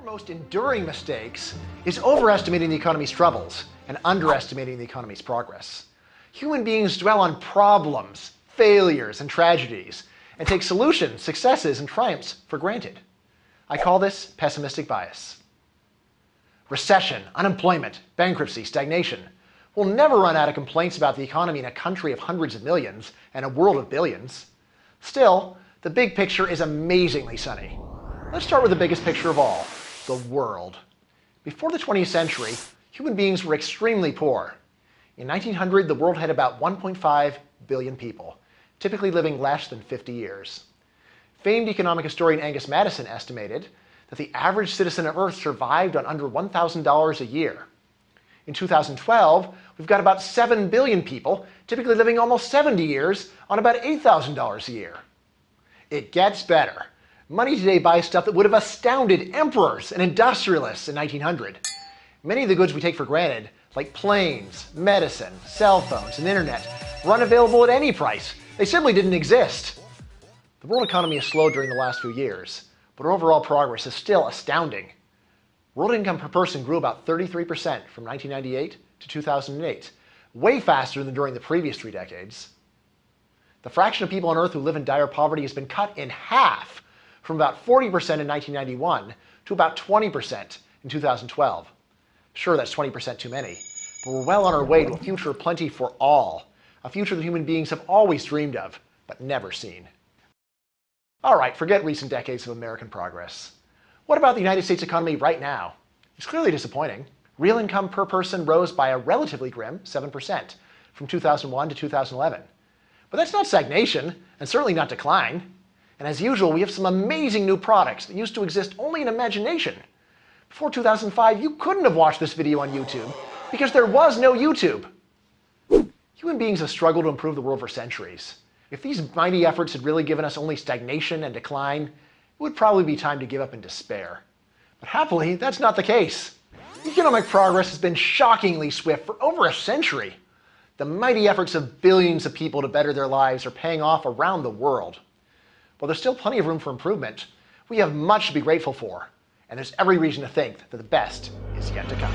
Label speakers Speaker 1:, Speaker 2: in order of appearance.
Speaker 1: our most enduring mistakes is overestimating the economy's troubles and underestimating the economy's progress. Human beings dwell on problems, failures, and tragedies, and take solutions, successes, and triumphs for granted. I call this pessimistic bias. Recession, unemployment, bankruptcy, stagnation. We'll never run out of complaints about the economy in a country of hundreds of millions and a world of billions. Still, the big picture is amazingly sunny. Let's start with the biggest picture of all, the world. Before the 20th century, human beings were extremely poor. In 1900, the world had about 1.5 billion people, typically living less than 50 years. Famed economic historian Angus Maddison estimated that the average citizen of Earth survived on under $1,000 a year. In 2012, we've got about 7 billion people, typically living almost 70 years on about $8,000 a year. It gets better. Money today buys stuff that would have astounded emperors and industrialists in 1900. Many of the goods we take for granted, like planes, medicine, cell phones, and internet, were unavailable at any price. They simply didn't exist. The world economy has slowed during the last few years, but overall progress is still astounding. World income per person grew about 33% from 1998 to 2008, way faster than during the previous 3 decades. The fraction of people on Earth who live in dire poverty has been cut in half, from about 40% in 1991 to about 20% in 2012. Sure, that's 20% too many, but we're well on our way to a future of plenty for all, a future that human beings have always dreamed of, but never seen. All right, forget recent decades of American progress. What about the United States economy right now? It's clearly disappointing. Real income per person rose by a relatively grim 7% from 2001 to 2011. But that's not stagnation, and certainly not decline. And as usual, we have some amazing new products that used to exist only in imagination. Before 2005, you couldn't have watched this video on YouTube because there was no YouTube. Human beings have struggled to improve the world for centuries. If these mighty efforts had really given us only stagnation and decline, it would probably be time to give up in despair. But happily, that's not the case. Economic progress has been shockingly swift for over a century. The mighty efforts of billions of people to better their lives are paying off around the world. While there's still plenty of room for improvement, we have much to be grateful for, and there's every reason to think that the best is yet to come.